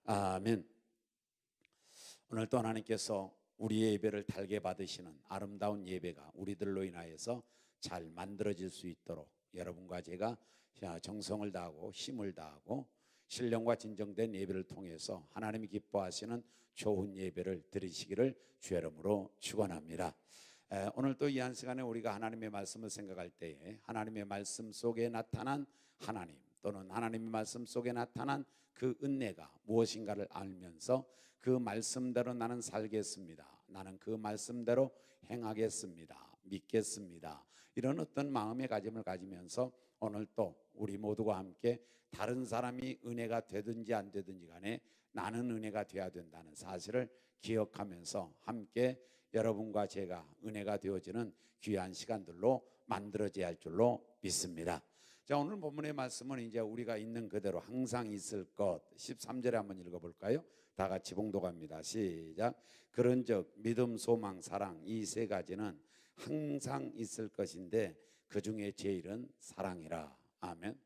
아멘. 오늘 또 하나님께서 우리의 예배를 달게 받으시는 아름다운 예배가 우리들로 인하여서 잘 만들어질 수 있도록 여러분과 제가 정성을 다하고 힘을 다하고 신령과 진정된 예배를 통해서 하나님이 기뻐하시는 좋은 예배를 드리시기를 주의 이름으로 축원합니다. 오늘 또 이 한 시간에 우리가 하나님의 말씀을 생각할 때에 하나님의 말씀 속에 나타난 하나님 또는 하나님의 말씀 속에 나타난 그 은혜가 무엇인가를 알면서 그 말씀대로 나는 살겠습니다, 나는 그 말씀대로 행하겠습니다, 믿겠습니다, 이런 어떤 마음의 가짐을 가지면서 오늘 또 우리 모두가 함께 다른 사람이 은혜가 되든지 안 되든지 간에 나는 은혜가 되어야 된다는 사실을 기억하면서 함께 여러분과 제가 은혜가 되어지는 귀한 시간들로 만들어져야 할 줄로 믿습니다. 자, 오늘 본문의 말씀은 이제 우리가 있는 그대로 항상 있을 것 13절에 한번 읽어볼까요? 다 같이 봉독합니다. 시작. 그런즉 믿음, 소망, 사랑 이 세 가지는 항상 있을 것인데 그 중에 제일은 사랑이라. 아멘.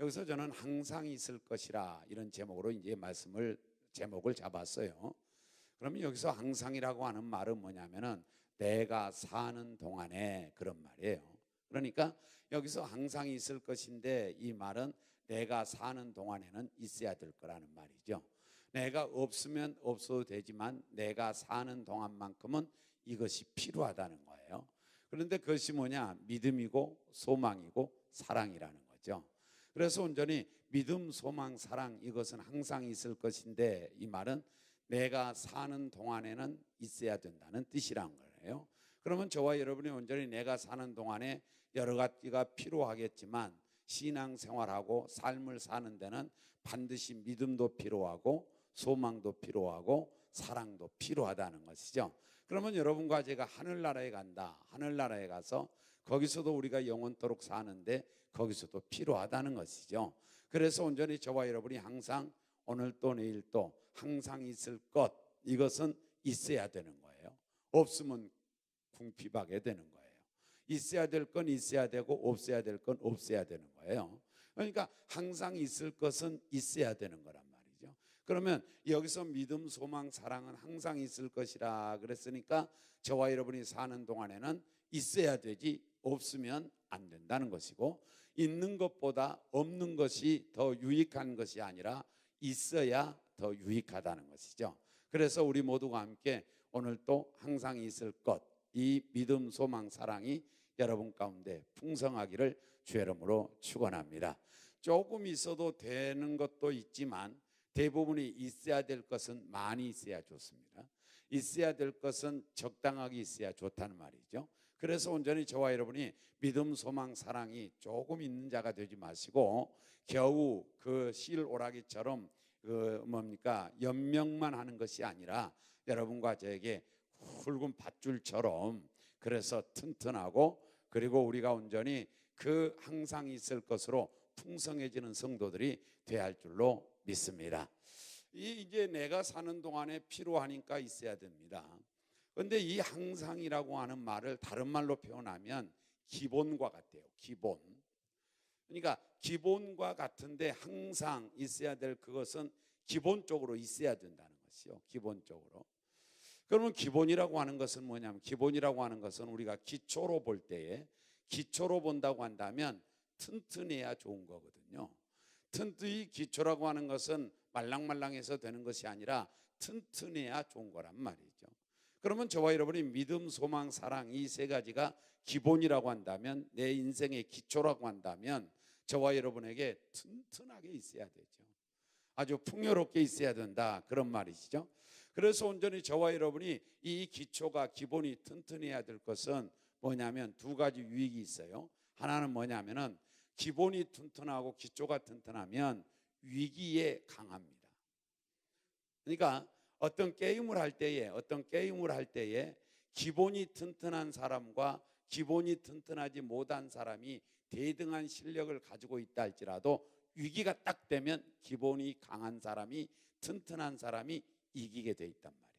여기서 저는 항상 있을 것이라 이런 제목으로 이제 제목을 잡았어요. 그러면 여기서 항상이라고 하는 말은 뭐냐면은 내가 사는 동안에 그런 말이에요. 그러니까 여기서 항상 있을 것인데 이 말은 내가 사는 동안에는 있어야 될 거라는 말이죠. 내가 없으면 없어도 되지만 내가 사는 동안만큼은 이것이 필요하다는 거예요. 그런데 그것이 뭐냐? 믿음이고 소망이고 사랑이라는 거죠. 그래서 온전히 믿음, 소망, 사랑 이것은 항상 있을 것인데 이 말은 내가 사는 동안에는 있어야 된다는 뜻이란 거예요. 그러면 저와 여러분이 온전히 내가 사는 동안에 여러 가지가 필요하겠지만 신앙생활하고 삶을 사는 데는 반드시 믿음도 필요하고 소망도 필요하고 사랑도 필요하다는 것이죠. 그러면 여러분과 제가 하늘나라에 간다. 하늘나라에 가서 거기서도 우리가 영원토록 사는데 거기서도 필요하다는 것이죠. 그래서 온전히 저와 여러분이 항상 오늘 또 내일 또 항상 있을 것 이것은 있어야 되는 거예요. 없으면 궁핍하게 되는 거예요. 있어야 될 건 있어야 되고 없어야 될 건 없어야 되는 거예요. 그러니까 항상 있을 것은 있어야 되는 거란 말이죠. 그러면 여기서 믿음, 소망, 사랑은 항상 있을 것이라 그랬으니까 저와 여러분이 사는 동안에는 있어야 되지 없으면 안 된다는 것이고, 있는 것보다 없는 것이 더 유익한 것이 아니라 있어야 더 유익하다는 것이죠. 그래서 우리 모두가 함께 오늘 또 항상 있을 것, 이 믿음, 소망, 사랑이 여러분 가운데 풍성하기를 주의 이름으로 축원합니다. 조금 있어도 되는 것도 있지만 대부분이 있어야 될 것은 많이 있어야 좋습니다. 있어야 될 것은 적당하게 있어야 좋다는 말이죠. 그래서 온전히 저와 여러분이 믿음, 소망, 사랑이 조금 있는 자가 되지 마시고 겨우 그 실오라기처럼 연명만 하는 것이 아니라 여러분과 저에게 굵은 밧줄처럼 그래서 튼튼하고 그리고 우리가 온전히 그 항상 있을 것으로 풍성해지는 성도들이 되어야 할 줄로 믿습니다. 이제 내가 사는 동안에 필요하니까 있어야 됩니다. 그런데 이 항상이라고 하는 말을 다른 말로 표현하면 기본과 같아요. 기본. 그러니까 기본과 같은데 항상 있어야 될 그것은 기본적으로 있어야 된다는 것이요. 기본적으로. 그러면 기본이라고 하는 것은 뭐냐면 기본이라고 하는 것은 우리가 기초로 볼 때에 기초로 본다고 한다면 튼튼해야 좋은 거거든요. 튼튼히 기초라고 하는 것은 말랑말랑해서 되는 것이 아니라 튼튼해야 좋은 거란 말이죠. 그러면 저와 여러분이 믿음, 소망, 사랑 이 세 가지가 기본이라고 한다면 내 인생의 기초라고 한다면 저와 여러분에게 튼튼하게 있어야 되죠. 아주 풍요롭게 있어야 된다 그런 말이시죠. 그래서 온전히 저와 여러분이 이 기초가 기본이 튼튼해야 될 것은 뭐냐면 두 가지 유익이 있어요. 하나는 뭐냐면은 기본이 튼튼하고 기초가 튼튼하면 위기에 강합니다. 그러니까 어떤 게임을 할 때에 기본이 튼튼한 사람과 기본이 튼튼하지 못한 사람이 대등한 실력을 가지고 있다 할지라도 위기가 딱 되면 기본이 강한 사람이 튼튼한 사람이 이기게 돼 있단 말이죠.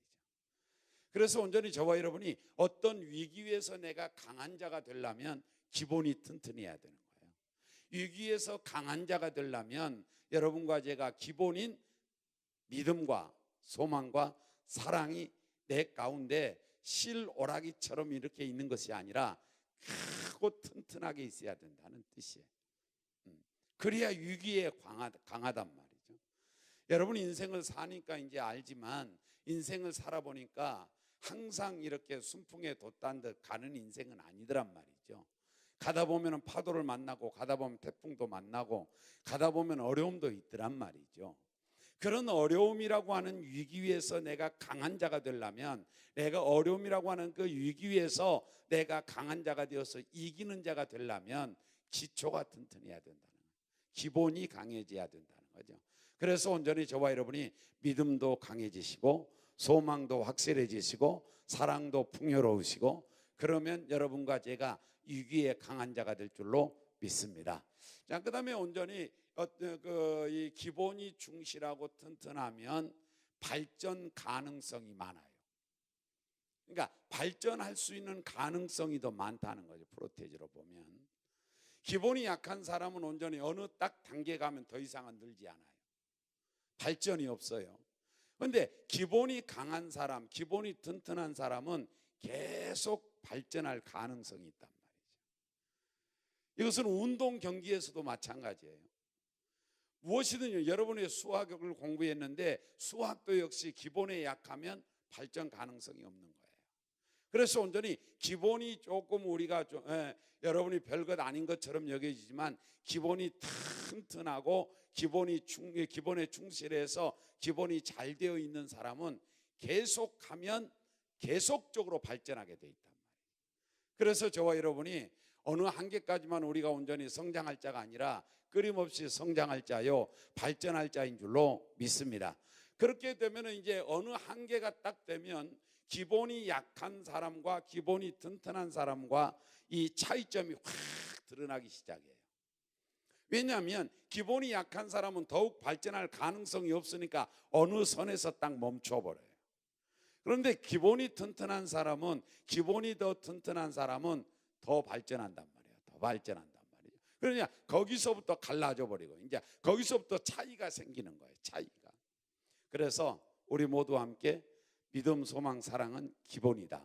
그래서 온전히 저와 여러분이 어떤 위기에서 내가 강한 자가 되려면 기본이 튼튼해야 되는 거예요. 위기에서 강한 자가 되려면 여러분과 제가 기본인 믿음과 소망과 사랑이 내 가운데 실오라기처럼 이렇게 있는 것이 아니라 크고 튼튼하게 있어야 된다는 뜻이에요. 그래야 위기에 강하단 말이죠. 여러분 인생을 사니까 이제 알지만 인생을 살아보니까 항상 이렇게 순풍에 돛단 듯 가는 인생은 아니더란 말이죠. 가다 보면 파도를 만나고 가다 보면 태풍도 만나고 가다 보면 어려움도 있더란 말이죠. 그런 어려움이라고 하는 위기에서 내가 강한 자가 되려면, 내가 어려움이라고 하는 그 위기에서 내가 강한 자가 되어서 이기는 자가 되려면 기초가 튼튼해야 된다는 거예요. 기본이 강해져야 된다는 거죠. 그래서 온전히 저와 여러분이 믿음도 강해지시고 소망도 확실해지시고 사랑도 풍요로우시고, 그러면 여러분과 제가 위기에 강한 자가 될 줄로 믿습니다. 자, 그다음에 온전히 이 기본이 충실하고 튼튼하면 발전 가능성이 많아요. 그러니까 발전할 수 있는 가능성이 더 많다는 거죠. 프로테지로 보면 기본이 약한 사람은 온전히 어느 딱 단계 가면 더 이상은 늘지 않아요. 발전이 없어요. 그런데 기본이 강한 사람, 기본이 튼튼한 사람은 계속 발전할 가능성이 있단 말이죠. 이것은 운동 경기에서도 마찬가지예요. 무엇이든지 여러분이 수학을 공부했는데 수학도 역시 기본에 약하면 발전 가능성이 없는 거예요. 그래서 온전히 기본이 조금 우리가 여러분이 별것 아닌 것처럼 여겨지지만 기본이 튼튼하고 기본에 충실해서 기본이 잘 되어 있는 사람은 계속하면 계속적으로 발전하게 돼 있단 말이에요. 그래서 저와 여러분이 어느 한계까지만 우리가 온전히 성장할 자가 아니라 끊임없이 성장할 자요 발전할 자인 줄로 믿습니다. 그렇게 되면 이제 어느 한계가 딱 되면 기본이 약한 사람과 기본이 튼튼한 사람과 이 차이점이 확 드러나기 시작해요. 왜냐하면 기본이 약한 사람은 더욱 발전할 가능성이 없으니까 어느 선에서 딱 멈춰버려요. 그런데 기본이 튼튼한 사람은 더 발전한단 말이에요. 더 발전한단 말이에요. 그러냐 거기서부터 갈라져 버리고 이제 거기서부터 차이가 생기는 거예요. 차이가. 그래서 우리 모두 함께 믿음, 소망, 사랑은 기본이다.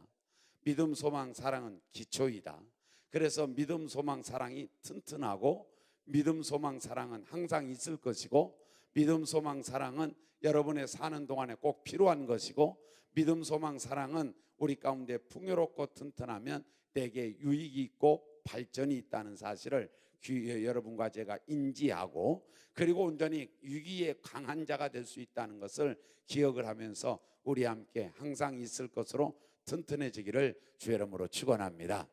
믿음, 소망, 사랑은 기초이다. 그래서 믿음, 소망, 사랑이 튼튼하고 믿음, 소망, 사랑은 항상 있을 것이고 믿음, 소망, 사랑은 여러분의 사는 동안에 꼭 필요한 것이고 믿음, 소망, 사랑은 우리 가운데 풍요롭고 튼튼하면 내게 유익이 있고 발전이 있다는 사실을 여러분과 제가 인지하고 그리고 온전히 위기에 강한 자가 될 수 있다는 것을 기억을 하면서 우리 함께 항상 있을 것으로 튼튼해지기를 주의 이름으로 축원합니다.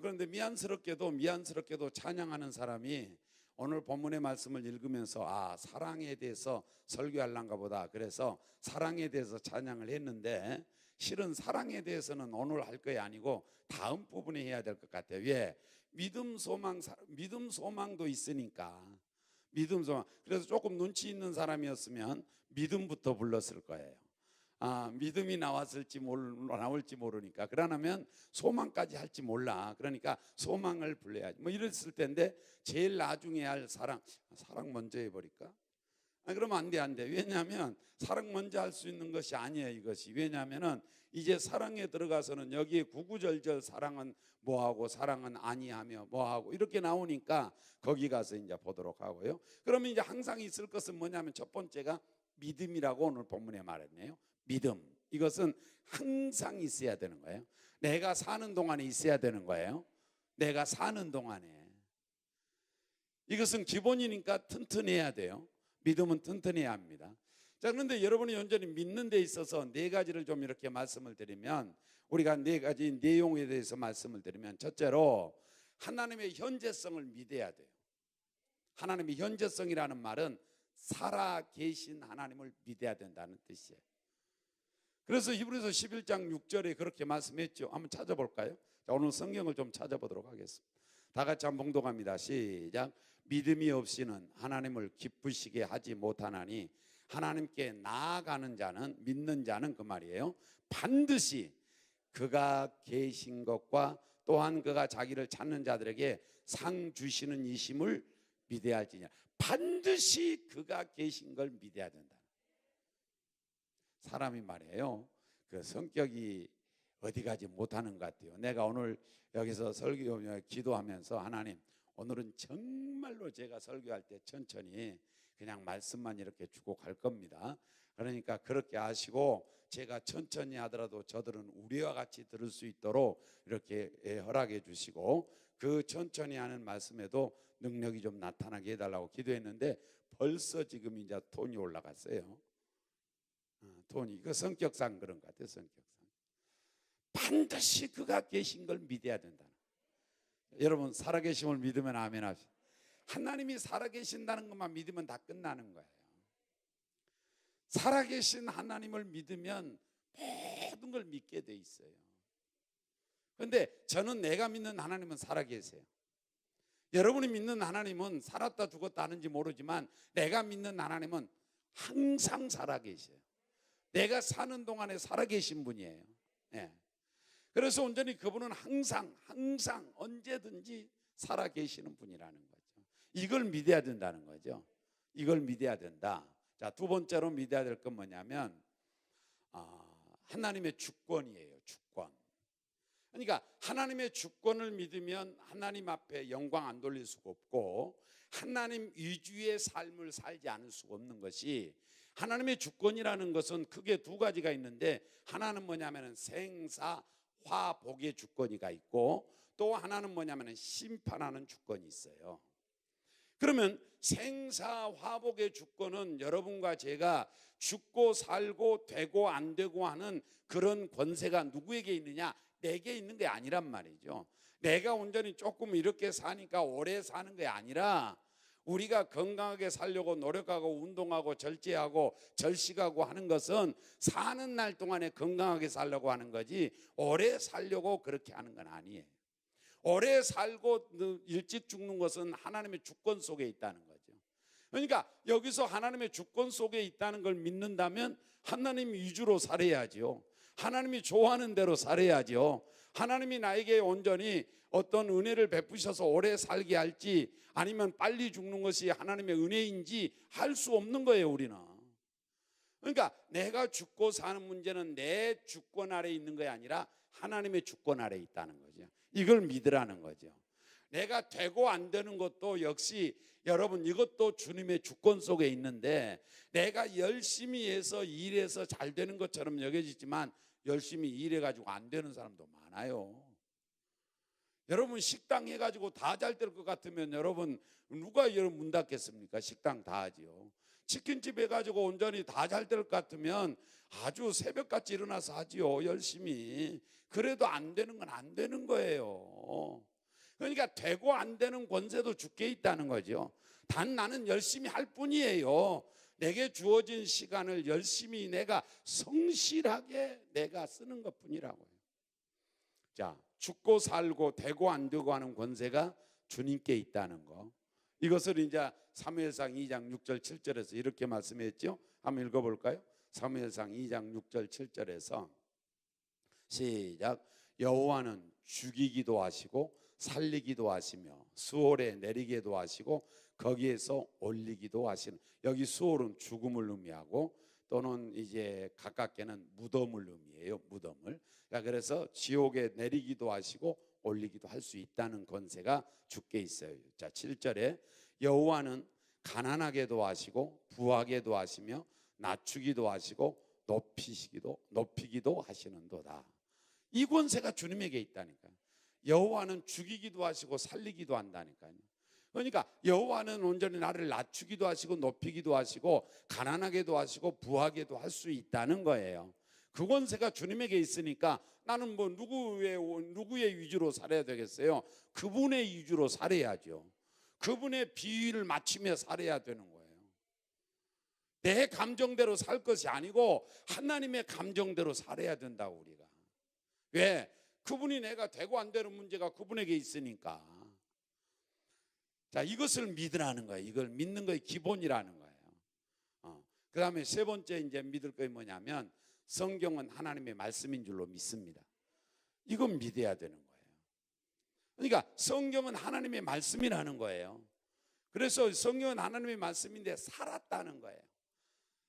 그런데 미안스럽게도 찬양하는 사람이 오늘 본문의 말씀을 읽으면서 사랑에 대해서 설교하려는가 보다. 그래서 사랑에 대해서 찬양을 했는데 실은 사랑에 대해서는 오늘 할 것이 아니고 다음 부분에 해야 될 것 같아요. 왜? 믿음, 소망도 있으니까. 믿음, 소망. 그래서 조금 눈치 있는 사람이었으면 믿음부터 불렀을 거예요. 믿음이 나올지 모르니까. 그러면 소망까지 할지 몰라. 그러니까 소망을 불러야지. 뭐 이랬을 텐데 제일 나중에 할 사랑 먼저 해버릴까? 그러면 안 돼. 왜냐하면 사랑 먼저 할 수 있는 것이 아니에요, 이것이. 왜냐하면은 이제 사랑에 들어가서는 여기에 구구절절 사랑은 뭐하고 사랑은 아니하며 뭐하고 이렇게 나오니까 거기 가서 이제 보도록 하고요. 그러면 이제 항상 있을 것은 뭐냐면 첫 번째가 믿음이라고 오늘 본문에 말했네요. 믿음. 이것은 항상 있어야 되는 거예요. 내가 사는 동안에 있어야 되는 거예요. 내가 사는 동안에. 이것은 기본이니까 튼튼해야 돼요. 믿음은 튼튼해야 합니다. 자, 그런데 여러분이 온전히 믿는 데 있어서 네 가지를 좀 이렇게 말씀을 드리면 우리가 네 가지 내용에 대해서 말씀을 드리면 첫째로 하나님의 현재성을 믿어야 돼요. 하나님의 현재성이라는 말은 살아 계신 하나님을 믿어야 된다는 뜻이에요. 그래서 히브리서 11장 6절에 그렇게 말씀했죠. 한번 찾아볼까요? 자, 오늘 성경을 좀 찾아보도록 하겠습니다. 다 같이 한번 봉독합니다. 시작. 믿음이 없이는 하나님을 기쁘시게 하지 못하나니 하나님께 나아가는 자는 믿는 자는 그 말이에요. 반드시 그가 계신 것과 또한 그가 자기를 찾는 자들에게 상 주시는 이심을 믿어야 할지니라. 반드시 그가 계신 걸 믿어야 된다. 사람이 말이에요, 그 성격이 어디 가지 못하는 것 같아요. 내가 오늘 여기서 설교 기도하면서 하나님, 오늘은 정말로 제가 설교할 때 천천히 그냥 말씀만 이렇게 주고 갈 겁니다. 그러니까 그렇게 하시고 제가 천천히 하더라도 저들은 우리와 같이 들을 수 있도록 이렇게 허락해 주시고, 그 천천히 하는 말씀에도 능력이 좀 나타나게 해달라고 기도했는데 벌써 지금 이제 톤이 올라갔어요. 톤이, 그 성격상 그런 것 같아요. 성격상 반드시 그가 계신 걸 믿어야 된다. 여러분, 살아계심을 믿으면 아멘 하십시오. 하나님이 살아계신다는 것만 믿으면 다 끝나는 거예요. 살아계신 하나님을 믿으면 모든 걸 믿게 돼 있어요. 그런데 저는 내가 믿는 하나님은 살아계세요. 여러분이 믿는 하나님은 살았다 죽었다 하는지 모르지만 내가 믿는 하나님은 항상 살아계셔요. 내가 사는 동안에 살아계신 분이에요. 예. 그래서 온전히 그분은 항상 언제든지 살아계시는 분이라는 거죠. 이걸 믿어야 된다는 거죠. 이걸 믿어야 된다. 자, 두 번째로 믿어야 될 건 뭐냐면 하나님의 주권이에요. 주권. 그러니까 하나님의 주권을 믿으면 하나님 앞에 영광 안 돌릴 수가 없고 하나님 위주의 삶을 살지 않을 수가 없는 것이, 하나님의 주권이라는 것은 크게 두 가지가 있는데, 하나는 뭐냐면 생사 화복의 주권이가 있고, 또 하나는 뭐냐면 심판하는 주권이 있어요. 그러면 생사 화복의 주권은 여러분과 제가 죽고 살고 되고 안 되고 하는 그런 권세가 누구에게 있느냐? 내게 있는 게 아니란 말이죠. 내가 온전히 조금 이렇게 사니까 오래 사는 게 아니라, 우리가 건강하게 살려고 노력하고 운동하고 절제하고 절식하고 하는 것은 사는 날 동안에 건강하게 살려고 하는 거지 오래 살려고 그렇게 하는 건 아니에요. 오래 살고 일찍 죽는 것은 하나님의 주권 속에 있다는 거죠. 그러니까 여기서 하나님의 주권 속에 있다는 걸 믿는다면 하나님 위주로 살아야죠. 하나님이 좋아하는 대로 살아야죠. 하나님이 나에게 온전히 어떤 은혜를 베푸셔서 오래 살게 할지 아니면 빨리 죽는 것이 하나님의 은혜인지 할 수 없는 거예요, 우리는. 그러니까 내가 죽고 사는 문제는 내 주권 아래에 있는 게 아니라 하나님의 주권 아래에 있다는 거죠. 이걸 믿으라는 거죠. 내가 되고 안 되는 것도 역시 여러분, 이것도 주님의 주권 속에 있는데, 내가 열심히 해서 일해서 잘 되는 것처럼 여겨지지만 열심히 일해가지고 안 되는 사람도 많아요. 여러분, 식당 해가지고 다 잘 될 것 같으면 여러분, 누가 여러분 문 닫겠습니까? 식당 다 하지요. 치킨집 해가지고 온전히 다 잘 될 것 같으면 아주 새벽같이 일어나서 하지요. 열심히. 그래도 안 되는 건 안 되는 거예요. 그러니까 되고 안 되는 권세도 주께 있다는 거죠. 단 나는 열심히 할 뿐이에요. 내게 주어진 시간을 열심히 내가 성실하게 내가 쓰는 것 뿐이라고요. 자, 죽고 살고 되고 안 되고 하는 권세가 주님께 있다는 거. 이것을 이제 사무엘상 2장 6절 7절에서 이렇게 말씀했죠. 한번 읽어볼까요? 사무엘상 2장 6절 7절에서 시작. 여호와는 죽이기도 하시고 살리기도 하시며 수월에 내리기도 하시고 거기에서 올리기도 하시는, 여기 수월은 죽음을 의미하고 또는 이제 가깝게는 무덤을 의미해요. 무덤을. 그래서 지옥에 내리기도 하시고 올리기도 할 수 있다는 권세가 주께 있어요. 자, 7절에 여호와는 가난하게도 하시고 부하게도 하시며 낮추기도 하시고 높이기도 하시는도다. 이 권세가 주님에게 있다니까요. 여호와는 죽이기도 하시고 살리기도 한다니까요. 그러니까 여호와는 온전히 나를 낮추기도 하시고 높이기도 하시고 가난하게도 하시고 부하게도 할 수 있다는 거예요. 그 권세가 주님에게 있으니까 나는 뭐 누구의 위주로 살아야 되겠어요? 그분의 위주로 살아야죠. 그분의 비위를 맞추며 살아야 되는 거예요. 내 감정대로 살 것이 아니고 하나님의 감정대로 살아야 된다고. 우리가 왜? 그분이 내가 되고 안 되는 문제가 그분에게 있으니까. 자, 이것을 믿으라는 거예요. 이걸 믿는 거의 기본이라는 거예요. 그 다음에 세 번째 이제 믿을 것이 뭐냐면 성경은 하나님의 말씀인 줄로 믿습니다. 이건 믿어야 되는 거예요. 그러니까 성경은 하나님의 말씀이라는 거예요. 그래서 성경은 하나님의 말씀인데 살았다는 거예요.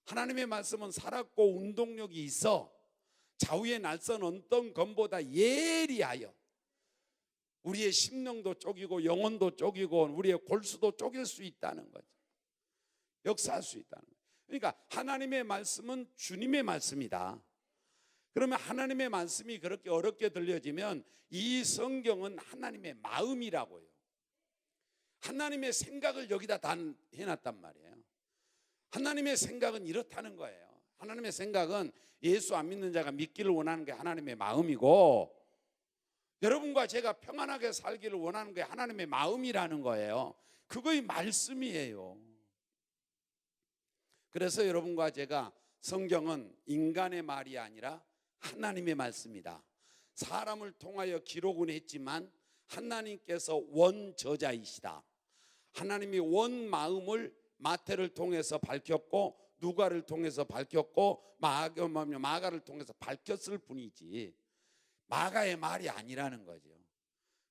하나님의 말씀은 살았고 운동력이 있어 좌우의 날선 어떤 검보다 예리하여 우리의 심령도 쪼개고 영혼도 쪼개고 우리의 골수도 쪼갤 수 있다는 거죠. 역사할 수 있다는 거예요. 그러니까 하나님의 말씀은 주님의 말씀이다. 그러면 하나님의 말씀이 그렇게 어렵게 들려지면 이 성경은 하나님의 마음이라고요. 하나님의 생각을 여기다 다 해놨단 말이에요. 하나님의 생각은 이렇다는 거예요. 하나님의 생각은 예수 안 믿는 자가 믿기를 원하는 게 하나님의 마음이고, 여러분과 제가 평안하게 살기를 원하는 게 하나님의 마음이라는 거예요. 그거의 말씀이에요. 그래서 여러분과 제가 성경은 인간의 말이 아니라 하나님의 말씀이다. 사람을 통하여 기록은 했지만 하나님께서 원저자이시다. 하나님이 원 마음을 마태를 통해서 밝혔고 누가를 통해서 밝혔고 마가를 통해서 밝혔을 뿐이지 마가의 말이 아니라는 거죠.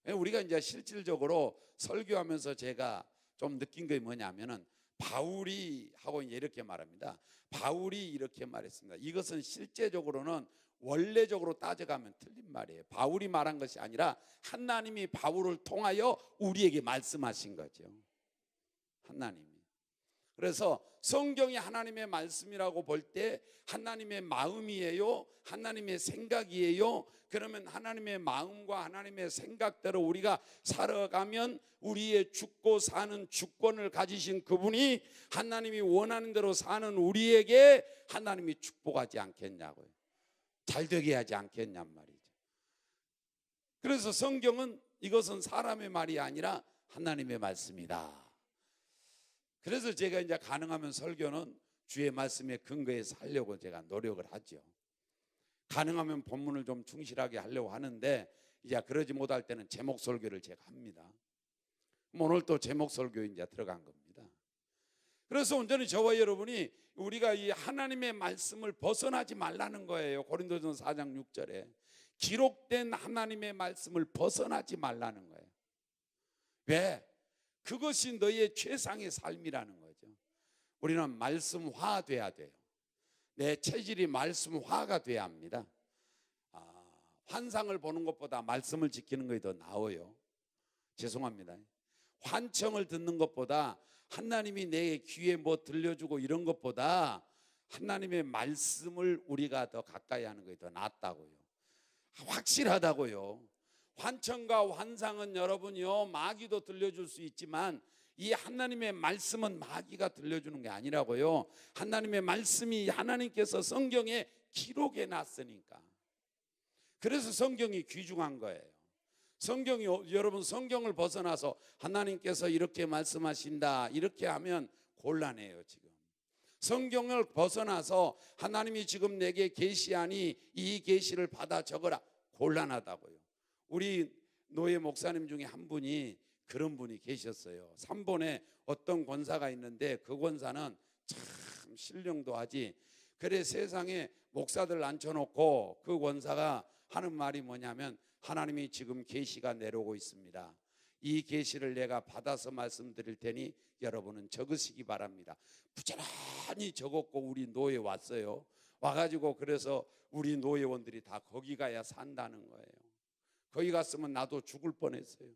우리가 이제 실질적으로 설교하면서 제가 좀 느낀 게 뭐냐면은 바울이 하고 이렇게 말합니다. 바울이 이렇게 말했습니다. 이것은 실제적으로는 원래적으로 따져가면 틀린 말이에요. 바울이 말한 것이 아니라 하나님이 바울을 통하여 우리에게 말씀하신 거죠. 하나님이. 그래서 성경이 하나님의 말씀이라고 볼 때 하나님의 마음이에요? 하나님의 생각이에요? 그러면 하나님의 마음과 하나님의 생각대로 우리가 살아가면 우리의 죽고 사는 주권을 가지신 그분이 하나님이 원하는 대로 사는 우리에게 하나님이 축복하지 않겠냐고요. 잘되게 하지 않겠냔 말이죠. 그래서 성경은 이것은 사람의 말이 아니라 하나님의 말씀이다. 그래서 제가 이제 가능하면 설교는 주의 말씀에 근거해서 하려고 제가 노력을 하죠. 가능하면 본문을 좀 충실하게 하려고 하는데 이제 그러지 못할 때는 제목 설교를 제가 합니다. 오늘 또 제목 설교에 이제 들어간 겁니다. 그래서 온전히 저와 여러분이 우리가 이 하나님의 말씀을 벗어나지 말라는 거예요. 고린도전서 4장 6절에 기록된 하나님의 말씀을 벗어나지 말라는 거예요. 왜? 그것이 너의 최상의 삶이라는 거죠. 우리는 말씀화돼야 돼요. 내 체질이 말씀화가 돼야 합니다. 환상을 보는 것보다 말씀을 지키는 것이 더 나아요. 죄송합니다. 환청을 듣는 것보다 하나님이 내 귀에 뭐 들려주고 이런 것보다 하나님의 말씀을 우리가 더 가까이 하는 것이 더 낫다고요. 확실하다고요. 환청과 환상은 여러분이요 마귀도 들려줄 수 있지만 이 하나님의 말씀은 마귀가 들려주는 게 아니라고요. 하나님의 말씀이 하나님께서 성경에 기록해 놨으니까. 그래서 성경이 귀중한 거예요. 성경이 여러분 성경을 벗어나서 하나님께서 이렇게 말씀하신다 이렇게 하면 곤란해요. 지금 성경을 벗어나서 하나님이 지금 내게 계시하니 이 계시를 받아 적어라 곤란하다고요. 우리 노예 목사님 중에 한 분이 그런 분이 계셨어요. 3번에 어떤 권사가 있는데 그 권사는 참 신령도 하지. 그래 세상에 목사들 앉혀놓고 그 권사가 하는 말이 뭐냐면 하나님이 지금 계시가 내려오고 있습니다. 이 계시를 내가 받아서 말씀드릴 테니 여러분은 적으시기 바랍니다. 부지런히 적었고 우리 노예 왔어요. 와가지고 그래서 우리 노예원들이 다 거기 가야 산다는 거예요. 거기 갔으면 나도 죽을 뻔했어요.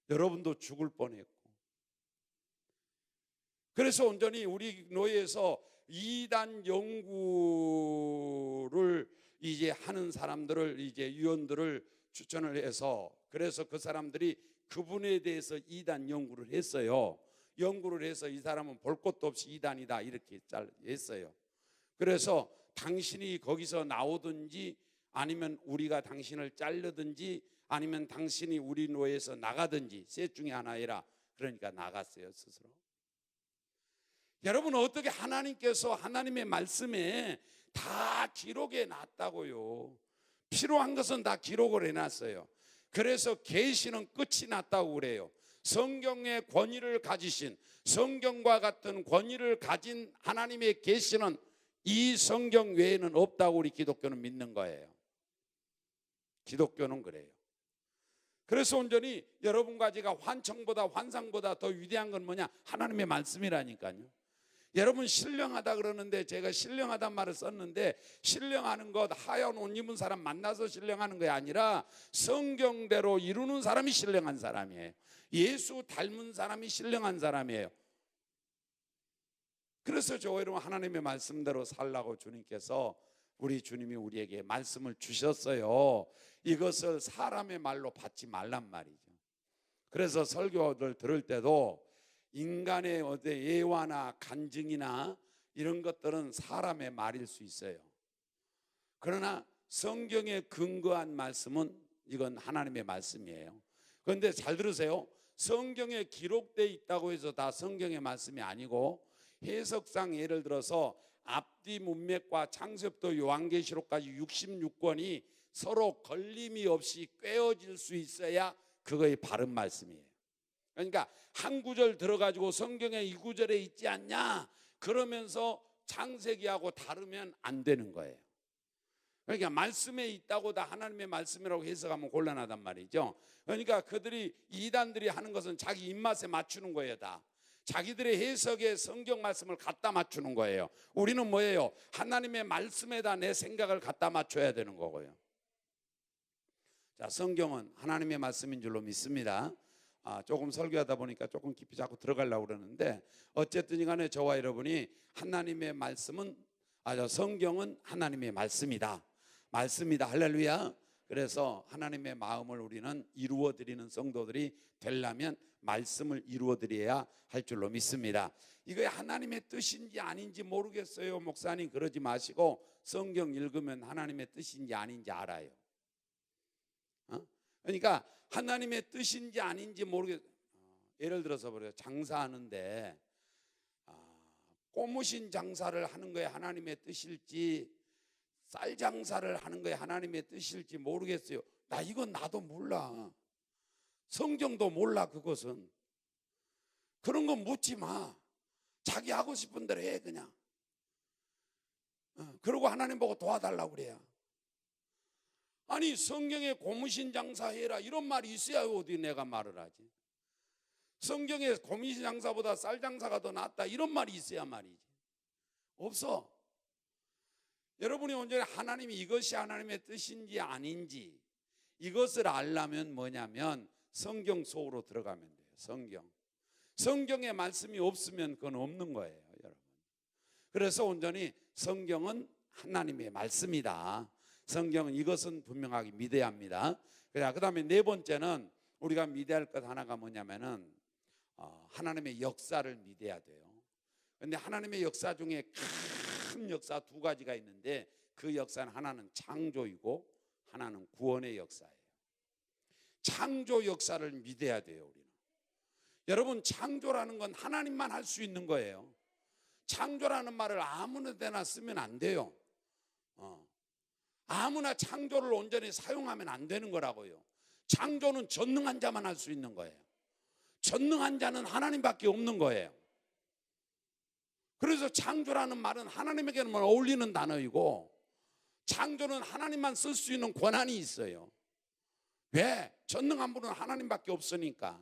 여러분도 죽을 뻔했고. 그래서 온전히 우리 노예에서 이단 연구를 이제 하는 사람들을 이제 위원들을 추천을 해서 그래서 그 사람들이 그분에 대해서 이단 연구를 했어요. 연구를 해서 이 사람은 볼 것도 없이 이단이다 이렇게 했어요. 그래서 당신이 거기서 나오든지 아니면 우리가 당신을 자르든지 아니면 당신이 우리 노예에서 나가든지 셋 중에 하나이라. 그러니까 나갔어요 스스로. 여러분 어떻게 하나님께서 하나님의 말씀에 다 기록해 놨다고요. 필요한 것은 다 기록을 해놨어요. 그래서 계시는 끝이 났다고 그래요. 성경의 권위를 가지신 성경과 같은 권위를 가진 하나님의 계시는 이 성경 외에는 없다고 우리 기독교는 믿는 거예요. 기독교는 그래요. 그래서 온전히 여러분과 제가 환청보다 환상보다 더 위대한 건 뭐냐? 하나님의 말씀이라니까요. 여러분 신령하다 그러는데 제가 신령하단 말을 썼는데 신령하는 것 하얀 옷 입은 사람 만나서 신령하는 게 아니라 성경대로 이루는 사람이 신령한 사람이에요. 예수 닮은 사람이 신령한 사람이에요. 그래서 저 여러분 하나님의 말씀대로 살라고 주님께서 우리 주님이 우리에게 말씀을 주셨어요. 이것을 사람의 말로 받지 말란 말이죠. 그래서 설교를 들을 때도 인간의 예화나 간증이나 이런 것들은 사람의 말일 수 있어요. 그러나 성경에 근거한 말씀은 이건 하나님의 말씀이에요. 그런데 잘 들으세요. 성경에 기록되어 있다고 해서 다 성경의 말씀이 아니고 해석상 예를 들어서 앞뒤 문맥과 창세부터 요한계시록까지 66권이 서로 걸림이 없이 꿰어질 수 있어야 그거의 바른 말씀이에요. 그러니까 한 구절 들어가지고 성경에 이 구절에 있지 않냐 그러면서 창세기하고 다르면 안 되는 거예요. 그러니까 말씀에 있다고 다 하나님의 말씀이라고 해석하면 곤란하단 말이죠. 그러니까 그들이 이단들이 하는 것은 자기 입맛에 맞추는 거예요. 다 자기들의 해석에 성경 말씀을 갖다 맞추는 거예요. 우리는 뭐예요? 하나님의 말씀에다 내 생각을 갖다 맞춰야 되는 거고요. 자, 성경은 하나님의 말씀인 줄로 믿습니다. 조금 설교하다 보니까 조금 깊이 자꾸 들어가려고 그러는데 어쨌든 간에 저와 여러분이 하나님의 말씀은 성경은 하나님의 말씀이다. 말씀이다. 할렐루야. 그래서 하나님의 마음을 우리는 이루어 드리는 성도들이 되려면 말씀을 이루어 드려야 할 줄로 믿습니다. 이게 하나님의 뜻인지 아닌지 모르겠어요. 목사님 그러지 마시고 성경 읽으면 하나님의 뜻인지 아닌지 알아요. 그러니까 하나님의 뜻인지 아닌지 모르겠어요. 예를 들어서 그래요. 장사하는데 꼬무신 장사를 하는 거에 하나님의 뜻일지 쌀 장사를 하는 거에 하나님의 뜻일지 모르겠어요. 이건 나도 몰라. 성경도 몰라. 그것은 그런 건 묻지 마. 자기 하고 싶은 대로 해 그냥. 그러고 하나님 보고 도와달라고 그래요. 아니 성경에 고무신 장사해라 이런 말이 있어야 어디 내가 말을 하지. 성경에 고무신 장사보다 쌀 장사가 더 낫다 이런 말이 있어야 말이지. 없어. 여러분이 온전히 하나님이 이것이 하나님의 뜻인지 아닌지 이것을 알려면 뭐냐면 성경 속으로 들어가면 돼요. 성경의 말씀이 없으면 그건 없는 거예요, 여러분. 그래서 온전히 성경은 하나님의 말씀이다. 성경은 이것은 분명하게 믿어야 합니다. 그 다음에 네 번째는 우리가 믿어야 할 것 하나가 뭐냐면은 하나님의 역사를 믿어야 돼요. 그런데 하나님의 역사 중에 큰 역사 두 가지가 있는데 그 역사는 하나는 창조이고 하나는 구원의 역사예요. 창조 역사를 믿어야 돼요, 우리는. 여러분, 창조라는 건 하나님만 할 수 있는 거예요. 창조라는 말을 아무나 데나 쓰면 안 돼요. 아무나 창조를 온전히 사용하면 안 되는 거라고요. 창조는 전능한 자만 할 수 있는 거예요. 전능한 자는 하나님밖에 없는 거예요. 그래서 창조라는 말은 하나님에게는 어울리는 단어이고 창조는 하나님만 쓸 수 있는 권한이 있어요. 왜? 전능한 분은 하나님밖에 없으니까.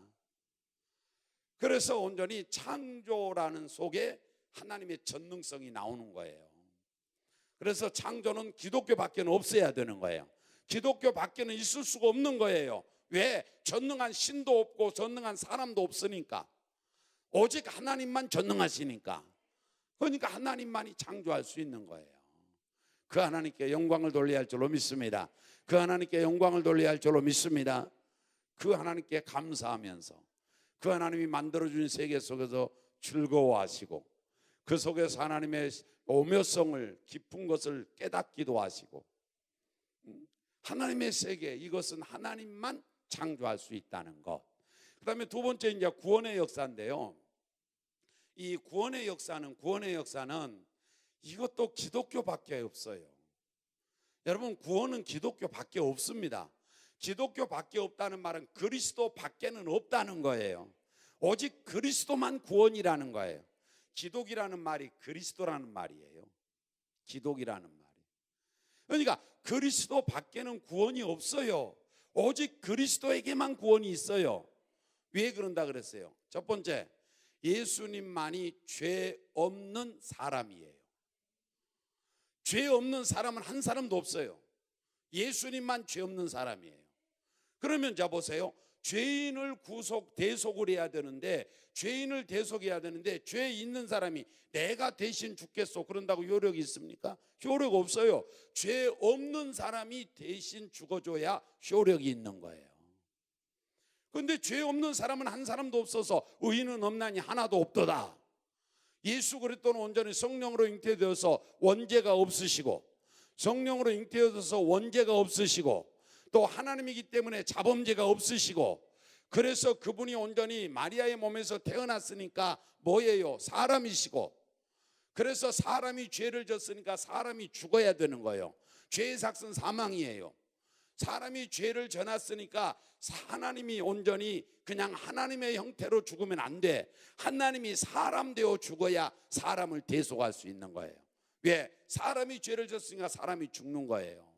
그래서 온전히 창조라는 속에 하나님의 전능성이 나오는 거예요. 그래서 창조는 기독교밖에 없어야 되는 거예요. 기독교 밖에는 있을 수가 없는 거예요. 왜? 전능한 신도 없고 전능한 사람도 없으니까. 오직 하나님만 전능하시니까. 그러니까 하나님만이 창조할 수 있는 거예요. 그 하나님께 영광을 돌려야 할 줄로 믿습니다. 그 하나님께 영광을 돌려야 할 줄로 믿습니다. 그 하나님께 감사하면서 그 하나님이 만들어준 세계 속에서 즐거워하시고 그 속에서 하나님의 오묘성을 깊은 것을 깨닫기도 하시고 하나님의 세계, 이것은 하나님만 창조할 수 있다는 것. 그 다음에 두 번째 이제 구원의 역사인데요. 이 구원의 역사는 이것도 기독교밖에 없어요. 여러분, 구원은 기독교밖에 없습니다. 기독교밖에 없다는 말은 그리스도 밖에는 없다는 거예요. 오직 그리스도만 구원이라는 거예요. 기독이라는 말이 그리스도라는 말이에요. 기독이라는 말이. 그러니까 그리스도 밖에는 구원이 없어요. 오직 그리스도에게만 구원이 있어요. 왜 그런다 그랬어요? 첫 번째, 예수님만이 죄 없는 사람이에요. 죄 없는 사람은 한 사람도 없어요. 예수님만 죄 없는 사람이에요. 그러면 자 보세요. 죄인을 대속을 해야 되는데, 죄인을 대속해야 되는데 죄 있는 사람이 내가 대신 죽겠소 그런다고 효력이 있습니까? 효력 없어요. 죄 없는 사람이 대신 죽어줘야 효력이 있는 거예요. 그런데 죄 없는 사람은 한 사람도 없어서 의인은 없나니 하나도 없도다. 예수 그리스도는 온전히 성령으로 잉태되어서 원죄가 없으시고, 성령으로 잉태되어서 원죄가 없으시고, 또 하나님이기 때문에 자범죄가 없으시고, 그래서 그분이 온전히 마리아의 몸에서 태어났으니까 뭐예요? 사람이시고, 그래서 사람이 죄를 졌으니까 사람이 죽어야 되는 거예요. 죄의 삭은 사망이에요. 사람이 죄를 져놨으니까 하나님이 온전히 그냥 하나님의 형태로 죽으면 안 돼. 하나님이 사람 되어 죽어야 사람을 대속할 수 있는 거예요. 왜? 사람이 죄를 졌으니까 사람이 죽는 거예요.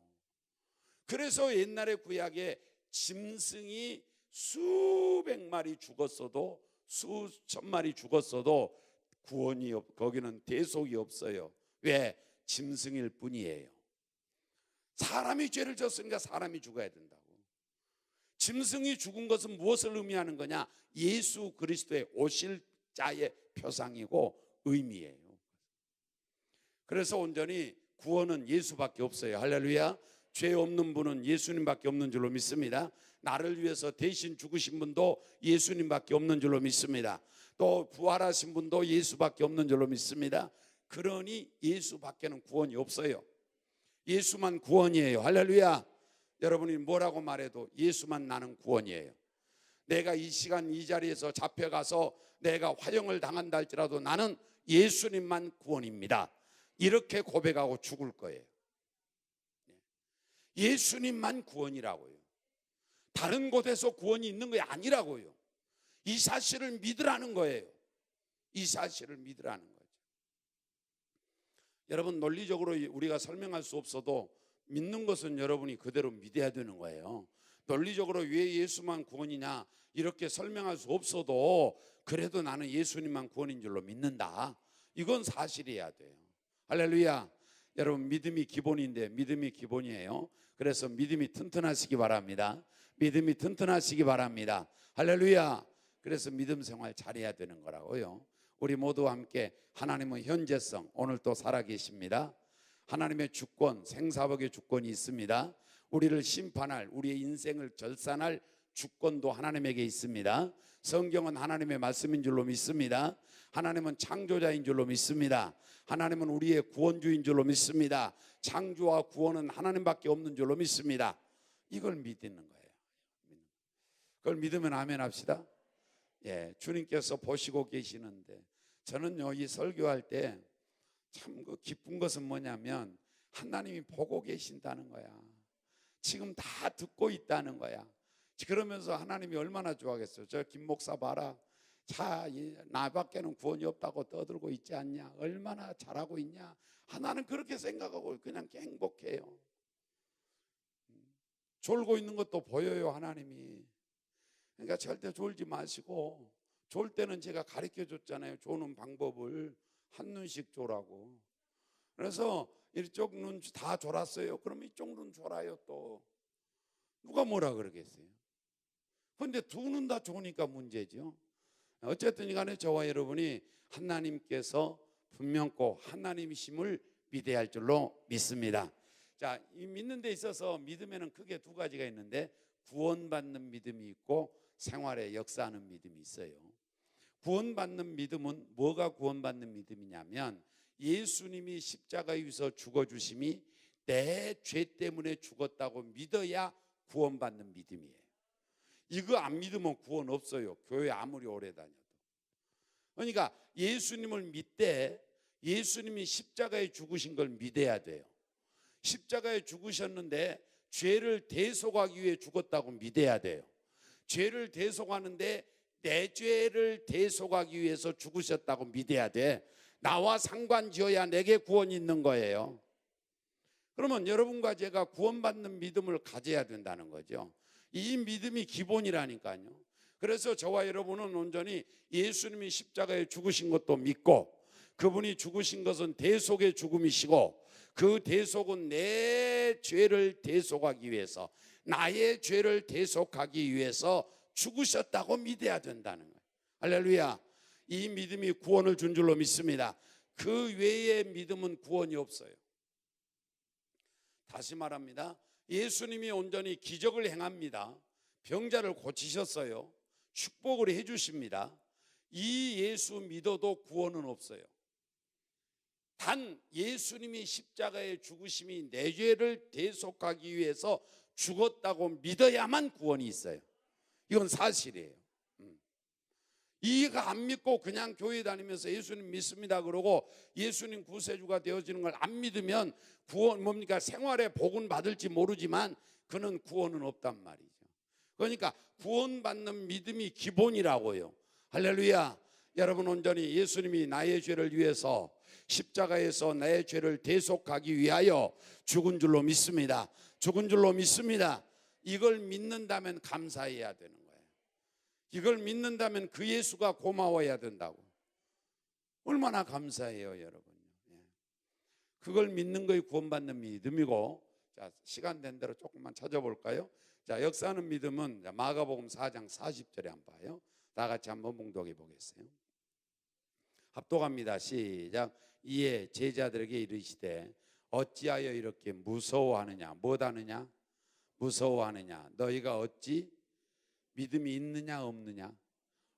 그래서 옛날에 구약에 짐승이 수백 마리 죽었어도, 수천 마리 죽었어도 구원이 거기는 대속이 없어요. 왜? 짐승일 뿐이에요. 사람이 죄를 졌으니까 사람이 죽어야 된다고. 짐승이 죽은 것은 무엇을 의미하는 거냐? 예수 그리스도의 오실 자의 표상이고 의미예요. 그래서 온전히 구원은 예수밖에 없어요. 할렐루야. 죄 없는 분은 예수님밖에 없는 줄로 믿습니다. 나를 위해서 대신 죽으신 분도 예수님밖에 없는 줄로 믿습니다. 또 부활하신 분도 예수밖에 없는 줄로 믿습니다. 그러니 예수밖에는 구원이 없어요. 예수만 구원이에요. 할렐루야. 여러분이 뭐라고 말해도 예수만 나는 구원이에요. 내가 이 시간 이 자리에서 잡혀가서 내가 화형을 당한다 할지라도 나는 예수님만 구원입니다. 이렇게 고백하고 죽을 거예요. 예수님만 구원이라고요. 다른 곳에서 구원이 있는 게 아니라고요. 이 사실을 믿으라는 거예요. 이 사실을 믿으라는 거죠. 여러분, 논리적으로 우리가 설명할 수 없어도 믿는 것은 여러분이 그대로 믿어야 되는 거예요. 논리적으로 왜 예수만 구원이냐 이렇게 설명할 수 없어도 그래도 나는 예수님만 구원인 줄로 믿는다. 이건 사실이어야 돼요. 할렐루야. 여러분, 믿음이 기본인데, 믿음이 기본이에요. 그래서 믿음이 튼튼하시기 바랍니다. 믿음이 튼튼하시기 바랍니다. 할렐루야. 그래서 믿음 생활 잘해야 되는 거라고요. 우리 모두 함께 하나님은 현재성, 오늘 또 살아계십니다. 하나님의 주권, 생사복의 주권이 있습니다. 우리를 심판할, 우리의 인생을 결산할 주권도 하나님에게 있습니다. 성경은 하나님의 말씀인 줄로 믿습니다. 하나님은 창조자인 줄로 믿습니다. 하나님은 우리의 구원주인 줄로 믿습니다. 창조와 구원은 하나님밖에 없는 줄로 믿습니다. 이걸 믿는 거예요. 그걸 믿으면 아멘 합시다. 예, 주님께서 보시고 계시는데, 저는요 이 설교할 때 참 그 기쁜 것은 뭐냐면 하나님이 보고 계신다는 거야. 지금 다 듣고 있다는 거야. 그러면서 하나님이 얼마나 좋아하겠어요. 저 김 목사 봐라. 자, 나밖에는 구원이 없다고 떠들고 있지 않냐. 얼마나 잘하고 있냐. 나는 그렇게 생각하고 그냥 행복해요. 졸고 있는 것도 보여요, 하나님이. 그러니까 절대 졸지 마시고, 졸 때는 제가 가르쳐 줬잖아요. 조는 방법을. 한눈씩 졸라고. 그래서 이쪽 눈 다 졸았어요. 그럼 이쪽 눈 졸아요 또. 누가 뭐라 그러겠어요. 그런데 두 눈 다 좋으니까 문제죠. 어쨌든 간에 저와 여러분이 하나님께서 분명코 하나님이심을 믿어야 할 줄로 믿습니다. 자, 이 믿는 데 있어서 믿음에는 크게 두 가지가 있는데, 구원받는 믿음이 있고 생활에 역사하는 믿음이 있어요. 구원받는 믿음은 뭐가 구원받는 믿음이냐면, 예수님이 십자가에 위해서 죽어주심이 내 죄 때문에 죽었다고 믿어야 구원받는 믿음이에요. 이거 안 믿으면 구원 없어요. 교회 아무리 오래 다녀도. 그러니까 예수님을 믿되 예수님이 십자가에 죽으신 걸 믿어야 돼요. 십자가에 죽으셨는데 죄를 대속하기 위해 죽었다고 믿어야 돼요. 죄를 대속하는데 내 죄를 대속하기 위해서 죽으셨다고 믿어야 돼. 나와 상관지어야 내게 구원이 있는 거예요. 그러면 여러분과 제가 구원받는 믿음을 가져야 된다는 거죠. 이 믿음이 기본이라니까요. 그래서 저와 여러분은 온전히 예수님이 십자가에 죽으신 것도 믿고, 그분이 죽으신 것은 대속의 죽음이시고, 그 대속은 내 죄를 대속하기 위해서, 나의 죄를 대속하기 위해서 죽으셨다고 믿어야 된다는 거예요. 할렐루야. 이 믿음이 구원을 준 줄로 믿습니다. 그 외의 믿음은 구원이 없어요. 다시 말합니다. 예수님이 온전히 기적을 행합니다. 병자를 고치셨어요. 축복을 해주십니다. 이 예수 믿어도 구원은 없어요. 단 예수님이 십자가의 죽으심이 내 죄를 대속하기 위해서 죽었다고 믿어야만 구원이 있어요. 이건 사실이에요. 이가 안 믿고 그냥 교회 다니면서 예수님 믿습니다 그러고 예수님 구세주가 되어지는 걸 안 믿으면 구원 뭡니까? 생활에 복은 받을지 모르지만 그는 구원은 없단 말이죠. 그러니까 구원받는 믿음이 기본이라고요. 할렐루야. 여러분, 온전히 예수님이 나의 죄를 위해서 십자가에서 나의 죄를 대속하기 위하여 죽은 줄로 믿습니다. 죽은 줄로 믿습니다. 이걸 믿는다면 감사해야 되는 거예요. 이걸 믿는다면 그 예수가 고마워야 된다고. 얼마나 감사해요, 여러분. 그걸 믿는 것이 구원받는 믿음이고, 자, 시간 된 대로 조금만 찾아볼까요? 자, 역사하는 믿음은 마가복음 4장 40절에 한번 봐요. 다 같이 한번 봉독해 보겠어요. 합독합니다. 시작. 이에 제자들에게 이르시되 어찌하여 이렇게 무서워하느냐? 못하느냐? 무서워하느냐? 너희가 어찌 믿음이 있느냐 없느냐?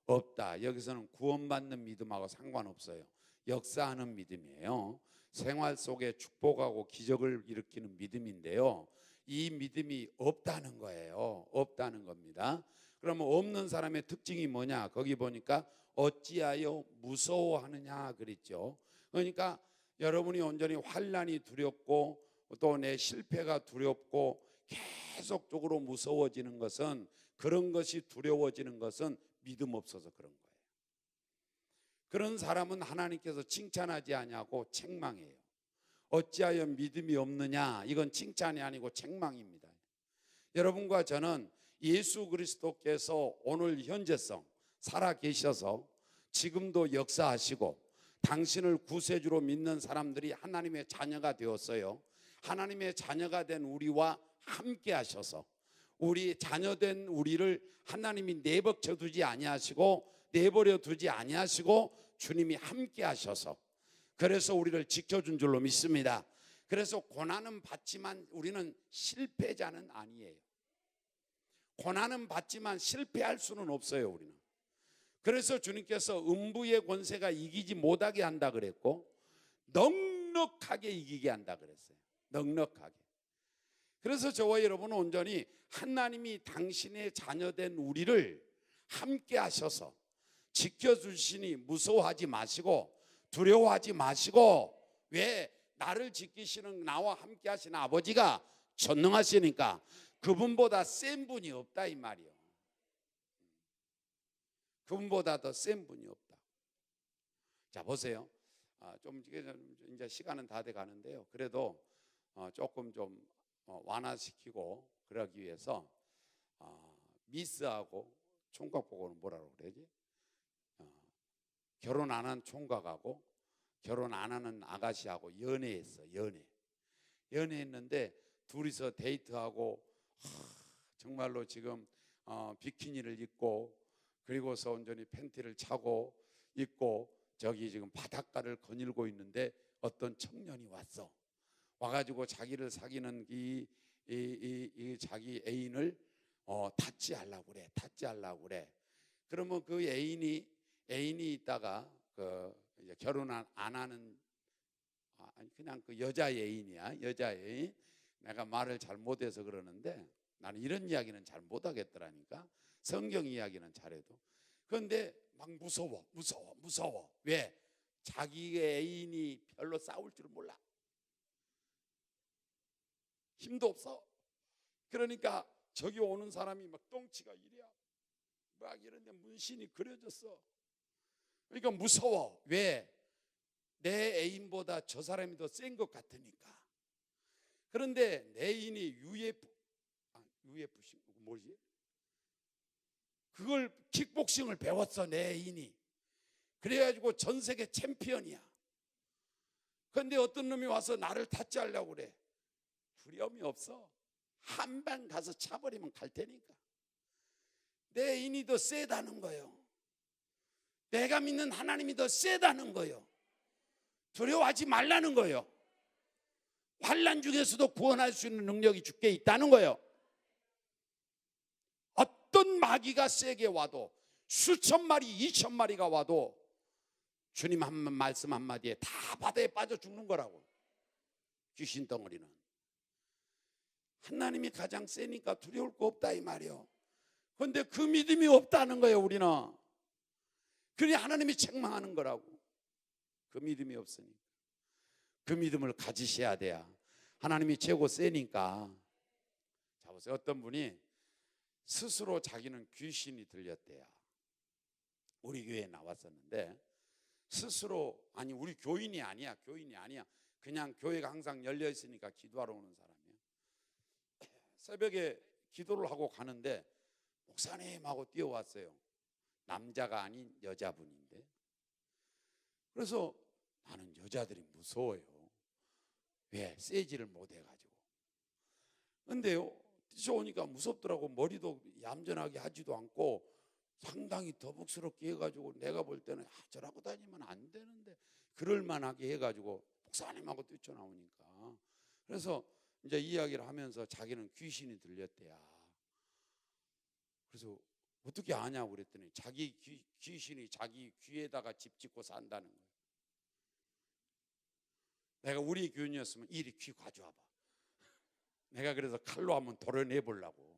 없다. 여기서는 구원받는 믿음하고 상관없어요. 역사하는 믿음이에요. 생활 속에 축복하고 기적을 일으키는 믿음인데요, 이 믿음이 없다는 거예요. 없다는 겁니다. 그러면 없는 사람의 특징이 뭐냐? 거기 보니까 어찌하여 무서워하느냐 그랬죠. 그러니까 여러분이 온전히 환난이 두렵고 또 내 실패가 두렵고 계속적으로 무서워지는 것은, 그런 것이 두려워지는 것은 믿음 없어서 그런 거예요. 그런 사람은 하나님께서 칭찬하지 아니하고 책망해요. 어찌하여 믿음이 없느냐? 이건 칭찬이 아니고 책망입니다. 여러분과 저는 예수 그리스도께서 오늘 현재성 살아 계셔서 지금도 역사하시고 당신을 구세주로 믿는 사람들이 하나님의 자녀가 되었어요. 하나님의 자녀가 된 우리와 함께 하셔서 우리 자녀된 우리를 하나님이 내버려 두지 아니하시고 내버려 두지 아니하시고 주님이 함께 하셔서 그래서 우리를 지켜준 줄로 믿습니다. 그래서 고난은 받지만 우리는 실패자는 아니에요. 고난은 받지만 실패할 수는 없어요, 우리는. 그래서 주님께서 음부의 권세가 이기지 못하게 한다 그랬고 넉넉하게 이기게 한다 그랬어요. 넉넉하게. 그래서 저와 여러분은 온전히 하나님이 당신의 자녀된 우리를 함께 하셔서 지켜주시니 무서워하지 마시고 두려워하지 마시고, 왜? 나를 지키시는 나와 함께 하시는 아버지가 전능하시니까 그분보다 센 분이 없다 이 말이요. 그분보다 더 센 분이 없다. 자, 보세요. 좀 이제 시간은 다 돼 가는데요. 그래도 조금 좀 완화시키고 그러기 위해서 미스하고 총각 보고는 뭐라고 그러지? 결혼 안 한 총각하고 결혼 안 하는 아가씨하고 연애했어. 연애했는데 둘이서 데이트하고 정말로 지금 비키니를 입고 그리고서 온전히 팬티를 차고 입고 저기 지금 바닷가를 거닐고 있는데 어떤 청년이 와가지고 자기를 사귀는 이 자기 애인을 닫지 않으려고 그래. 그러면 그 애인이 있다가 이제 결혼 안 하는 그냥 그 여자 애인이야. 여자 애인. 내가 말을 잘못해서 그러는데 나는 이런 이야기는 잘 못하겠더라니까. 성경 이야기는 잘해도. 그런데 막 무서워. 왜? 자기의 애인이 별로 싸울 줄 몰라. 힘도 없어. 그러니까 저기 오는 사람이 막 똥치가 이래야 막 이런데 문신이 그려졌어. 그러니까 무서워. 왜? 내 애인보다 저 사람이 더 센 것 같으니까. 그런데 내 애인이 UFC 뭐지? 그걸 킥복싱을 배웠어, 내 애인이. 그래가지고 전 세계 챔피언이야. 그런데 어떤 놈이 와서 나를 타짜하려고 그래. 두려움이 없어. 한 방 가서 차버리면 갈 테니까. 내 애인이 더 세다는 거예요. 내가 믿는 하나님이 더 세다는 거예요. 두려워하지 말라는 거예요. 환난 중에서도 구원할 수 있는 능력이 주께 있다는 거예요. 어떤 마귀가 세게 와도, 수천 마리, 2천 마리가 와도 주님 말씀 한마디에 다 바다에 빠져 죽는 거라고. 귀신 덩어리는. 하나님이 가장 세니까 두려울 거 없다 이 말이에요. 그런데 그 믿음이 없다는 거예요, 우리는. 그러니 하나님이 책망하는 거라고. 그 믿음이 없으니까. 그 믿음을 가지셔야 돼야 하나님이 최고 세니까. 자 보세요. 어떤 분이 스스로 자기는 귀신이 들렸대요. 우리 교회에 나왔었는데 스스로, 아니 우리 교인이 아니야. 그냥 교회가 항상 열려 있으니까 기도하러 오는 사람이에요. 새벽에 기도를 하고 가는데 목사님 하고 뛰어왔어요. 남자가 아닌 여자분인데. 그래서 나는 여자들이 무서워요. 왜? 세지를 못해가지고. 근데요, 뛰쳐오니까 무섭더라고. 머리도 얌전하게 하지도 않고 상당히 더북스럽게 해가지고 내가 볼 때는 저라고 다니면 안 되는데 그럴만하게 해가지고 목사님하고 뛰쳐나오니까. 그래서 이제 이야기를 하면서 자기는 귀신이 들렸대야. 그래서 어떻게 아냐고 그랬더니 자기 귀신이 자기 귀에다가 집 짓고 산다는 거예요. 내가 우리 교인이었으면 이리 귀 가져와봐. 내가 그래서 칼로 한번 도려내보려고.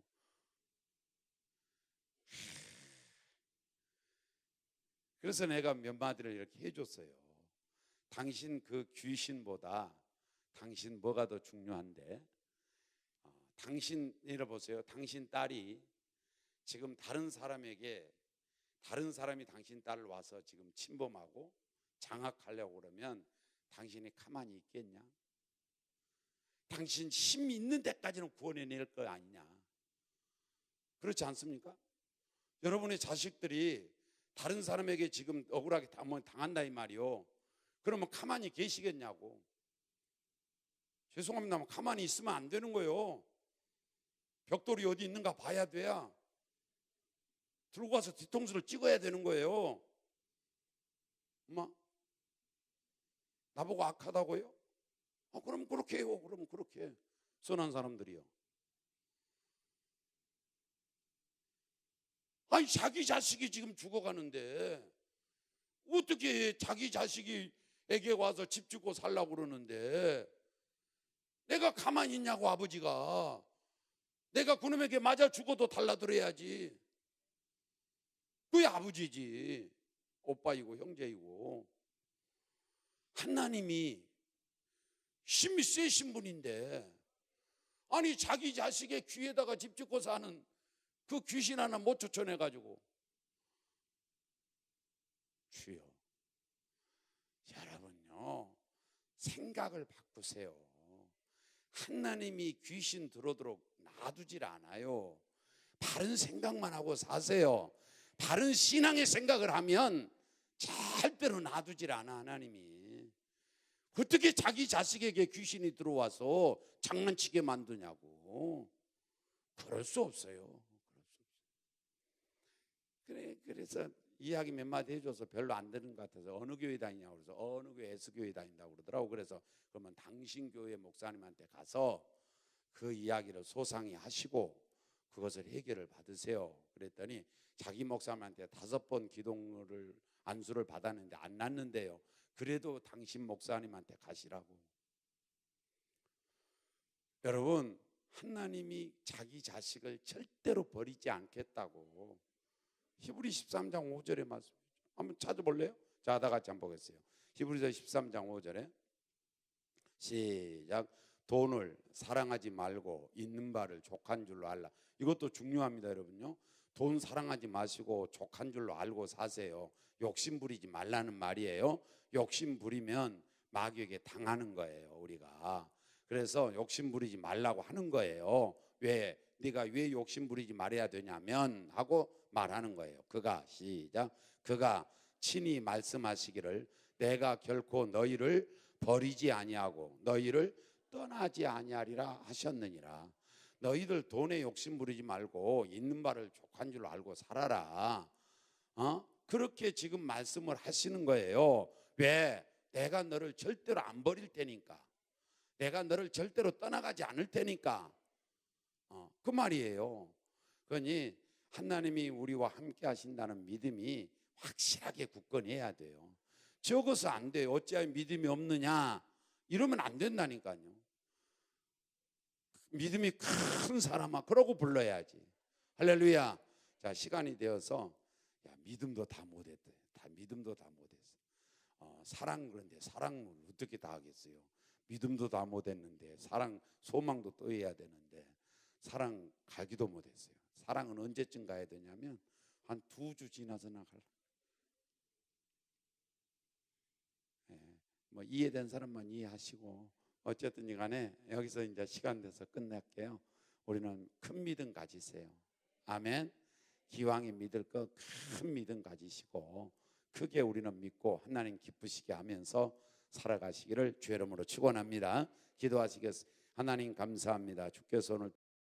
그래서 내가 몇 마디를 이렇게 해줬어요. 당신 그 귀신보다 당신 뭐가 더 중요한데, 당신 잃어보세요. 당신 딸이 지금 다른 사람이 당신 딸을 와서 지금 침범하고 장악하려고 그러면 당신이 가만히 있겠냐? 당신 힘 있는 데까지는 구원해낼 거 아니냐? 그렇지 않습니까? 여러분의 자식들이 다른 사람에게 지금 억울하게 당한다 이 말이요. 그러면 가만히 계시겠냐고. 죄송합니다. 가만히 있으면 안 되는 거예요. 벽돌이 어디 있는가 봐야 돼야 들고 가서 뒤통수를 찍어야 되는 거예요. 엄마, 나보고 악하다고요? 그럼 그렇게 해요. 그럼 그렇게. 선한 사람들이요. 아니 자기 자식이 지금 죽어가는데 어떻게 자기 자식에게 와서 집 짓고 살라고 그러는데 내가 가만히 있냐고. 아버지가 내가 그놈에게 맞아 죽어도 달라들어야지. 그게 아버지지. 오빠이고 형제이고. 하나님이 힘이 세신 분인데 아니 자기 자식의 귀에다가 집 짓고 사는 그 귀신 하나 못 쫓아내가지고. 주여, 여러분요 생각을 바꾸세요. 하나님이 귀신 들어오도록 놔두질 않아요. 바른 생각만 하고 사세요. 바른 신앙의 생각을 하면 절대로 놔두질 않아. 하나님이 어떻게 자기 자식에게 귀신이 들어와서 장난치게 만드냐고. 그럴 수 없어요. 그래서 이야기 몇 마디 해줘서 별로 안 되는 것 같아서 어느 교회 다니냐고 그래서 어느 교회 S교회 다닌다고 그러더라고. 그래서 그러면 당신 교회 목사님한테 가서 그 이야기를 소상히 하시고 그것을 해결을 받으세요. 그랬더니 자기 목사님한테 5번 기도를 안수를 받았는데 안 났는데요. 그래도 당신 목사님한테 가시라고. 여러분, 하나님이 자기 자식을 절대로 버리지 않겠다고 히브리 13장 5절에 말씀이죠. 한번 찾아볼래요? 자, 다 같이 한번 보겠어요. 히브리서 13장 5절에 시작. 돈을 사랑하지 말고 있는 바를 족한 줄로 알라. 이것도 중요합니다, 여러분요. 돈 사랑하지 마시고 족한 줄로 알고 사세요. 욕심 부리지 말라는 말이에요. 욕심 부리면 마귀에게 당하는 거예요, 우리가. 그래서 욕심 부리지 말라고 하는 거예요. 왜? 네가 왜 욕심 부리지 말아야 되냐면 하고 말하는 거예요. 그가 시작. 그가 친히 말씀하시기를 내가 결코 너희를 버리지 아니하고 너희를 떠나지 아니하리라 하셨느니라. 너희들 돈에 욕심 부리지 말고 있는 바를 족한 줄 알고 살아라. 그렇게 지금 말씀을 하시는 거예요. 왜? 내가 너를 절대로 안 버릴 테니까. 내가 너를 절대로 떠나가지 않을 테니까. 그 말이에요. 그러니 하나님이 우리와 함께 하신다는 믿음이 확실하게 굳건해야 돼요. 적어서 안 돼요. 어찌하여 믿음이 없느냐 이러면 안 된다니까요. 믿음이 큰 사람아 그러고 불러야지. 할렐루야. 자, 시간이 되어서 믿음도 다 못했대. 다 믿음도 다 못했어. 사랑, 그런데 사랑을 어떻게 다 하겠어요? 믿음도 다 못했는데 사랑, 소망도 또 해야 되는데 사랑 가기도 못했어요. 사랑은 언제쯤 가야 되냐면 한 2주 지나서 나갈. 뭐 이해된 사람만 이해하시고, 어쨌든 간에 여기서 이제 시간 돼서 끝낼게요. 우리는 큰 믿음 가지세요. 아멘. 기왕에 믿을 거 큰 믿음 가지시고 크게 우리는 믿고 하나님 기쁘시게 하면서 살아가시기를 주의 이름으로 축원합니다. 기도하시겠습니다. 하나님 감사합니다. 주께서 오늘